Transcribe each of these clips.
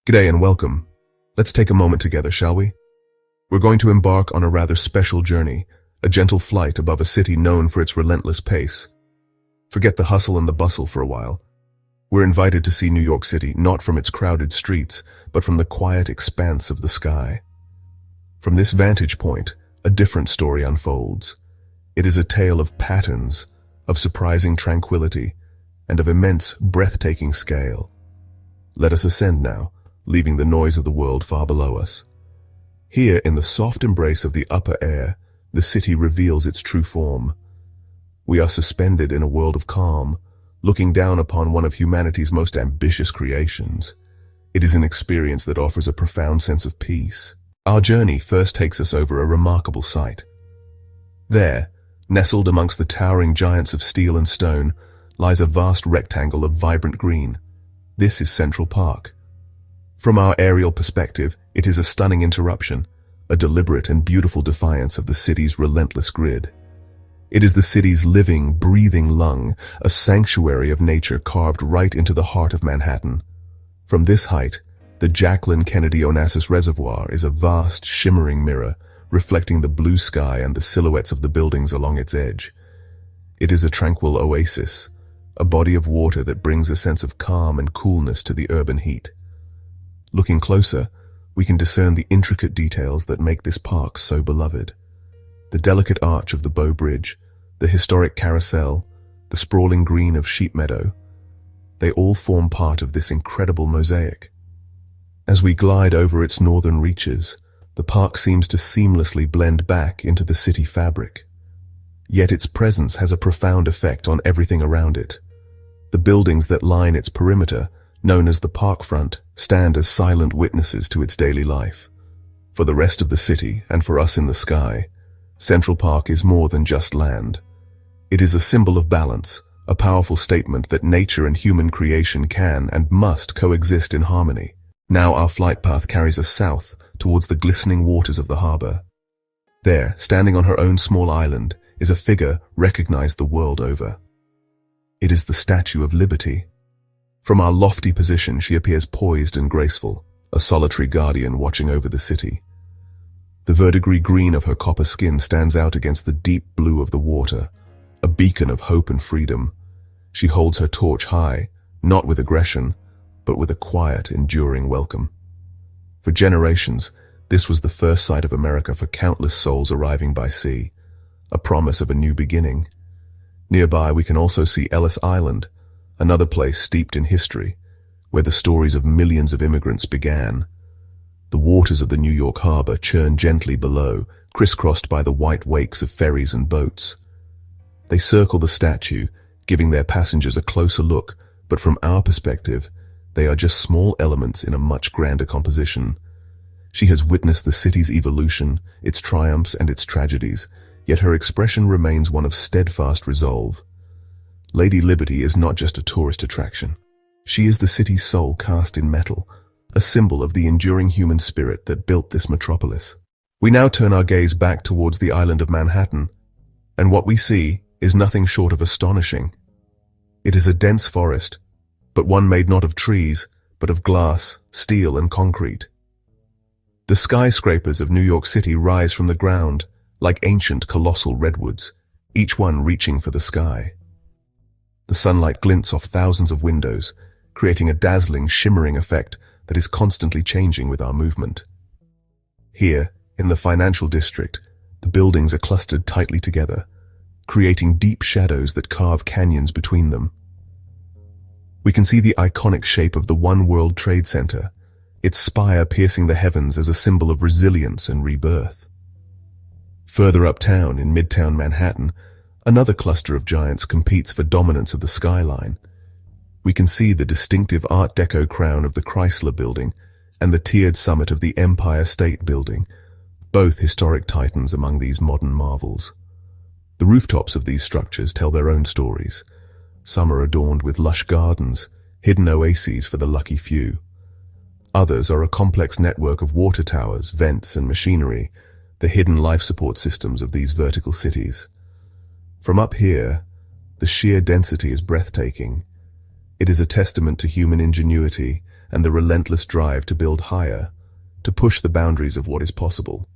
G'day and welcome. Let's take a moment together, shall we? We're going to embark on a rather special journey, a gentle flight above a city known for its relentless pace. Forget the hustle and the bustle for a while. We're invited to see New York City not from its crowded streets, but from the quiet expanse of the sky. From this vantage point, a different story unfolds. It is a tale of patterns, of surprising tranquility, and of immense, breathtaking scale. Let us ascend now, leaving the noise of the world far below us. Here, in the soft embrace of the upper air, the city reveals its true form. We are suspended in a world of calm, looking down upon one of humanity's most ambitious creations. It is an experience that offers a profound sense of peace. Our journey first takes us over a remarkable sight. There, nestled amongst the towering giants of steel and stone, lies a vast rectangle of vibrant green. This is Central Park. From our aerial perspective, it is a stunning interruption, a deliberate and beautiful defiance of the city's relentless grid. It is the city's living, breathing lung, a sanctuary of nature carved right into the heart of Manhattan. From this height, the Jacqueline Kennedy Onassis Reservoir is a vast, shimmering mirror, reflecting the blue sky and the silhouettes of the buildings along its edge. It is a tranquil oasis, a body of water that brings a sense of calm and coolness to the urban heat. Looking closer, we can discern the intricate details that make this park so beloved. The delicate arch of the Bow Bridge, the historic carousel, the sprawling green of Sheep Meadow, they all form part of this incredible mosaic. As we glide over its northern reaches, the park seems to seamlessly blend back into the city fabric. Yet its presence has a profound effect on everything around it. The buildings that line its perimeter, known as the park front, stand as silent witnesses to its daily life. For the rest of the city, and for us in the sky, Central Park is more than just land. It is a symbol of balance, a powerful statement that nature and human creation can and must coexist in harmony. Now our flight path carries us south, towards the glistening waters of the harbor. There, standing on her own small island, is a figure recognized the world over. It is the Statue of Liberty. From our lofty position, she appears poised and graceful, a solitary guardian watching over the city. The verdigris green of her copper skin stands out against the deep blue of the water, a beacon of hope and freedom. She holds her torch high, not with aggression, but with a quiet, enduring welcome. For generations, this was the first sight of America for countless souls arriving by sea, a promise of a new beginning. Nearby, we can also see Ellis Island, another place steeped in history, where the stories of millions of immigrants began. The waters of the New York harbor churn gently below, crisscrossed by the white wakes of ferries and boats. They circle the statue, giving their passengers a closer look, but from our perspective, they are just small elements in a much grander composition. She has witnessed the city's evolution, its triumphs and its tragedies, yet her expression remains one of steadfast resolve. Lady Liberty is not just a tourist attraction. She is the city's soul cast in metal, a symbol of the enduring human spirit that built this metropolis. We now turn our gaze back towards the island of Manhattan, and what we see is nothing short of astonishing. It is a dense forest, but one made not of trees, but of glass, steel, and concrete. The skyscrapers of New York City rise from the ground, like ancient colossal redwoods, each one reaching for the sky. The sunlight glints off thousands of windows, creating a dazzling, shimmering effect that is constantly changing with our movement. Here, in the financial district, the buildings are clustered tightly together, creating deep shadows that carve canyons between them. We can see the iconic shape of the One World Trade Center, its spire piercing the heavens as a symbol of resilience and rebirth. Further uptown, in Midtown Manhattan, another cluster of giants competes for dominance of the skyline. We can see the distinctive Art Deco crown of the Chrysler Building and the tiered summit of the Empire State Building, both historic titans among these modern marvels. The rooftops of these structures tell their own stories. Some are adorned with lush gardens, hidden oases for the lucky few. Others are a complex network of water towers, vents, and machinery, the hidden life support systems of these vertical cities. From up here, the sheer density is breathtaking. It is a testament to human ingenuity and the relentless drive to build higher, to push the boundaries of what is possible.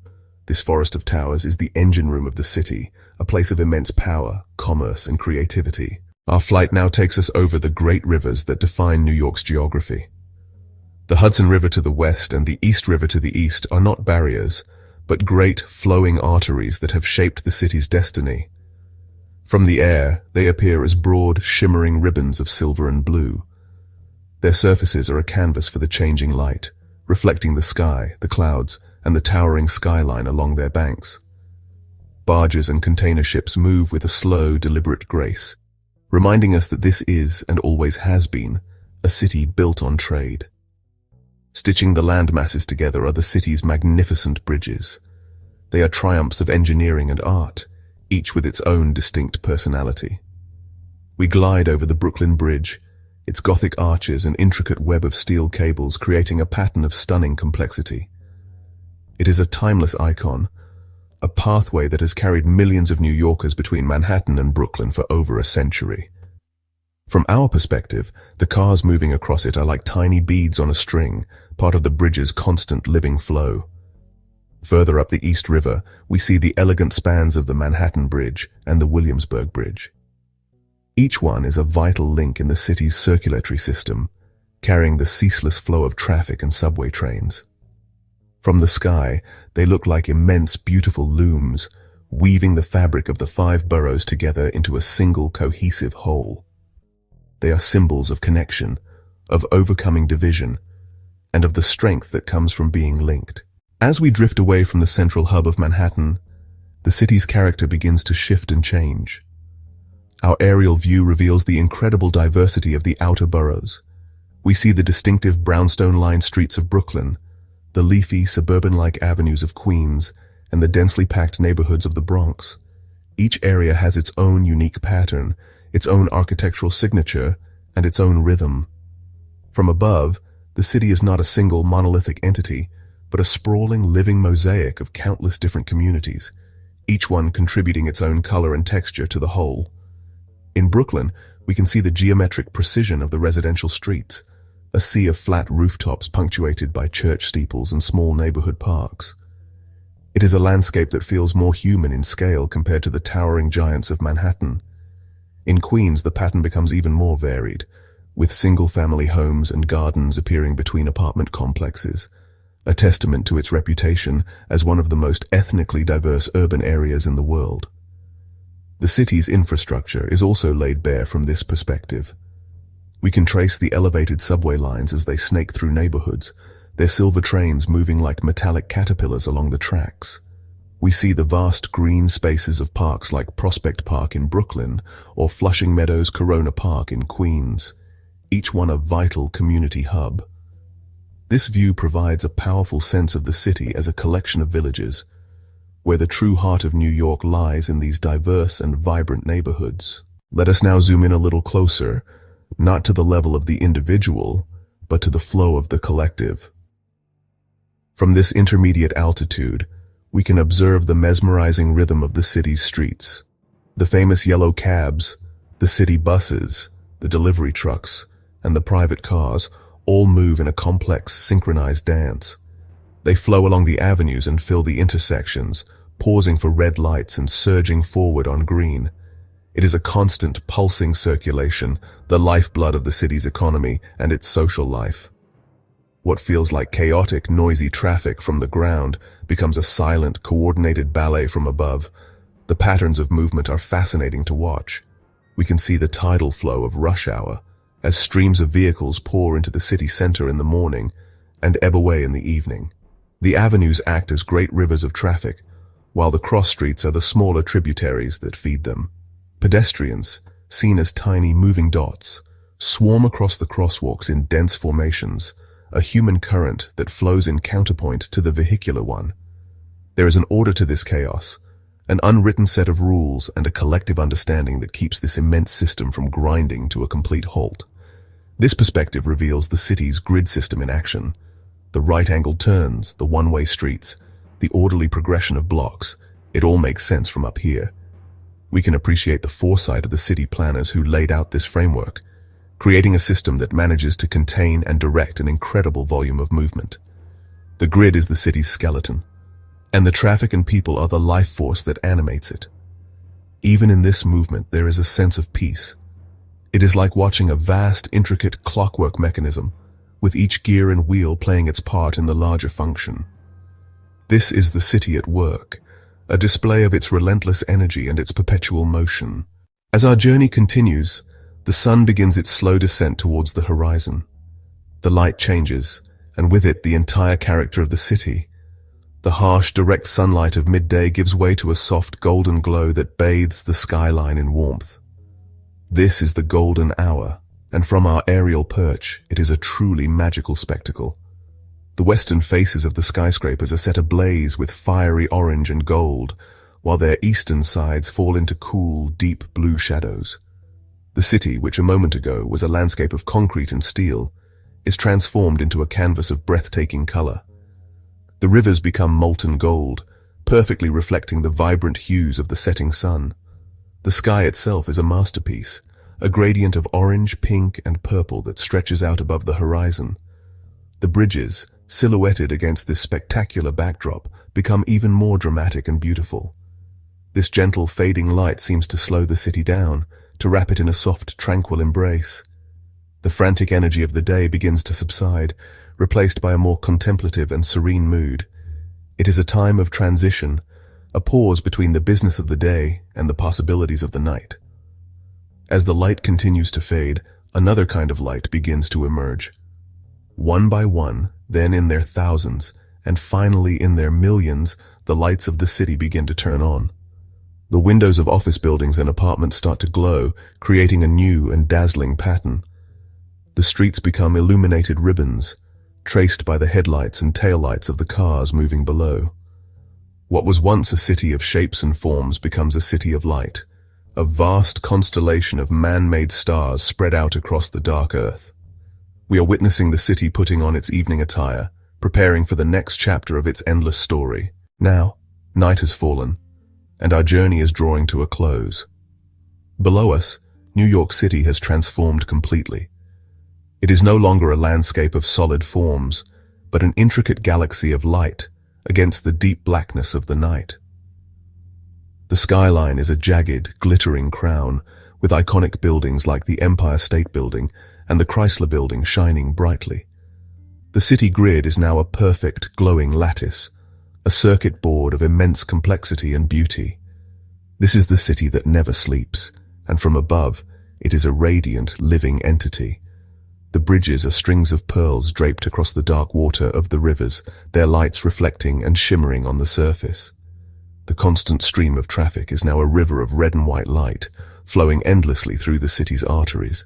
This forest of towers is the engine room of the city, a place of immense power, commerce, and creativity. Our flight now takes us over the great rivers that define New York's geography. The Hudson River to the west and the East River to the east are not barriers, but great flowing arteries that have shaped the city's destiny. From the air, they appear as broad, shimmering ribbons of silver and blue. Their surfaces are a canvas for the changing light, reflecting the sky, the clouds, and the towering skyline along their banks. Barges and container ships move with a slow, deliberate grace, reminding us that this is, and always has been, a city built on trade. Stitching the land masses together are the city's magnificent bridges. They are triumphs of engineering and art, each with its own distinct personality. We glide over the Brooklyn Bridge, its Gothic arches and intricate web of steel cables creating a pattern of stunning complexity. It is a timeless icon, a pathway that has carried millions of New Yorkers between Manhattan and Brooklyn for over a century. From our perspective, the cars moving across it are like tiny beads on a string, part of the bridge's constant living flow. Further up the East River, we see the elegant spans of the Manhattan Bridge and the Williamsburg Bridge. Each one is a vital link in the city's circulatory system, carrying the ceaseless flow of traffic and subway trains. From the sky, they look like immense, beautiful looms, weaving the fabric of the 5 boroughs together into a single, cohesive whole. They are symbols of connection, of overcoming division, and of the strength that comes from being linked. As we drift away from the central hub of Manhattan, the city's character begins to shift and change. Our aerial view reveals the incredible diversity of the outer boroughs. We see the distinctive brownstone-lined streets of Brooklyn, the leafy, suburban-like avenues of Queens, and the densely packed neighborhoods of the Bronx. Each area has its own unique pattern, its own architectural signature, and its own rhythm. From above, the city is not a single monolithic entity, but a sprawling, living mosaic of countless different communities, each one contributing its own color and texture to the whole. In Brooklyn, we can see the geometric precision of the residential streets, a sea of flat rooftops punctuated by church steeples and small neighborhood parks. It is a landscape that feels more human in scale compared to the towering giants of Manhattan. In Queens, the pattern becomes even more varied, with single-family homes and gardens appearing between apartment complexes, a testament to its reputation as one of the most ethnically diverse urban areas in the world. The city's infrastructure is also laid bare from this perspective. We can trace the elevated subway lines as they snake through neighborhoods, their silver trains moving like metallic caterpillars along the tracks. We see the vast green spaces of parks like Prospect Park in Brooklyn or Flushing Meadows Corona Park in Queens, each one a vital community hub. This view provides a powerful sense of the city as a collection of villages, where the true heart of New York lies in these diverse and vibrant neighborhoods. Let us now zoom in a little closer, not to the level of the individual, but to the flow of the collective. From this intermediate altitude, we can observe the mesmerizing rhythm of the city's streets. The famous yellow cabs, the city buses, the delivery trucks, and the private cars all move in a complex, synchronized dance. They flow along the avenues and fill the intersections, pausing for red lights and surging forward on green. It is a constant, pulsing circulation, the lifeblood of the city's economy and its social life. What feels like chaotic, noisy traffic from the ground becomes a silent, coordinated ballet from above. The patterns of movement are fascinating to watch. We can see the tidal flow of rush hour, as streams of vehicles pour into the city center in the morning and ebb away in the evening. The avenues act as great rivers of traffic, while the cross streets are the smaller tributaries that feed them. Pedestrians, seen as tiny moving dots, swarm across the crosswalks in dense formations, a human current that flows in counterpoint to the vehicular one. There is an order to this chaos, an unwritten set of rules and a collective understanding that keeps this immense system from grinding to a complete halt. This perspective reveals the city's grid system in action. The right-angled turns, the one-way streets, the orderly progression of blocks, it all makes sense from up here. We can appreciate the foresight of the city planners who laid out this framework. creating a system that manages to contain and direct an incredible volume of movement. The grid is the city's skeleton, and the traffic and people are the life force that animates it. Even in this movement, there is a sense of peace. It is like watching a vast, intricate clockwork mechanism, with each gear and wheel playing its part in the larger function. This is the city at work, a display of its relentless energy and its perpetual motion. As our journey continues, the sun begins its slow descent towards the horizon. The light changes, and with it the entire character of the city. The harsh, direct sunlight of midday gives way to a soft golden glow that bathes the skyline in warmth. This is the golden hour, and from our aerial perch, it is a truly magical spectacle. The western faces of the skyscrapers are set ablaze with fiery orange and gold, while their eastern sides fall into cool, deep blue shadows. The city, which a moment ago was a landscape of concrete and steel, is transformed into a canvas of breathtaking color. The rivers become molten gold, perfectly reflecting the vibrant hues of the setting sun. The sky itself is a masterpiece, a gradient of orange, pink, and purple that stretches out above the horizon. The bridges, silhouetted against this spectacular backdrop, become even more dramatic and beautiful. This gentle, fading light seems to slow the city down, to wrap it in a soft, tranquil embrace. The frantic energy of the day begins to subside, replaced by a more contemplative and serene mood. It is a time of transition, a pause between the business of the day and the possibilities of the night. As the light continues to fade, another kind of light begins to emerge. One by one, then in their thousands, and finally in their millions, the lights of the city begin to turn on. The windows of office buildings and apartments start to glow, creating a new and dazzling pattern. The streets become illuminated ribbons, traced by the headlights and taillights of the cars moving below. What was once a city of shapes and forms becomes a city of light, a vast constellation of man-made stars spread out across the dark earth. We are witnessing the city putting on its evening attire, preparing for the next chapter of its endless story. Now, night has fallen, and our journey is drawing to a close. Below us, New York City has transformed completely. It is no longer a landscape of solid forms, but an intricate galaxy of light against the deep blackness of the night. The skyline is a jagged, glittering crown, with iconic buildings like the Empire State Building and the Chrysler Building shining brightly. The city grid is now a perfect, glowing lattice, a circuit board of immense complexity and beauty. This is the city that never sleeps, and from above, it is a radiant, living entity. The bridges are strings of pearls draped across the dark water of the rivers, their lights reflecting and shimmering on the surface. The constant stream of traffic is now a river of red and white light, flowing endlessly through the city's arteries.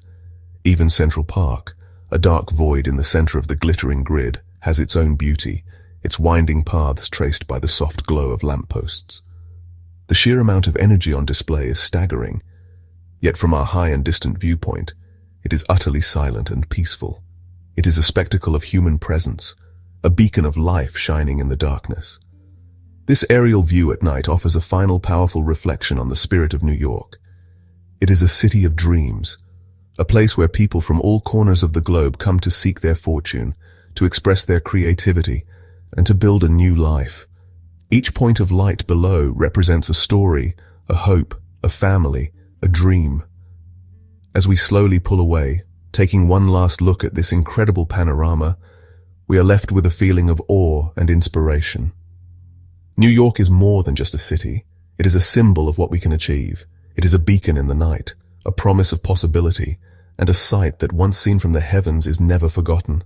Even Central Park, a dark void in the center of the glittering grid, has its own beauty, its winding paths traced by the soft glow of lampposts. The sheer amount of energy on display is staggering, yet from our high and distant viewpoint, it is utterly silent and peaceful. It is a spectacle of human presence, a beacon of life shining in the darkness. This aerial view at night offers a final powerful reflection on the spirit of New York. It is a city of dreams, a place where people from all corners of the globe come to seek their fortune, to express their creativity, and to build a new life. Each point of light below represents a story, a hope, a family, a dream. As we slowly pull away, taking one last look at this incredible panorama, we are left with a feeling of awe and inspiration. New York is more than just a city. It is a symbol of what we can achieve. It is a beacon in the night, a promise of possibility, and a sight that once seen from the heavens is never forgotten.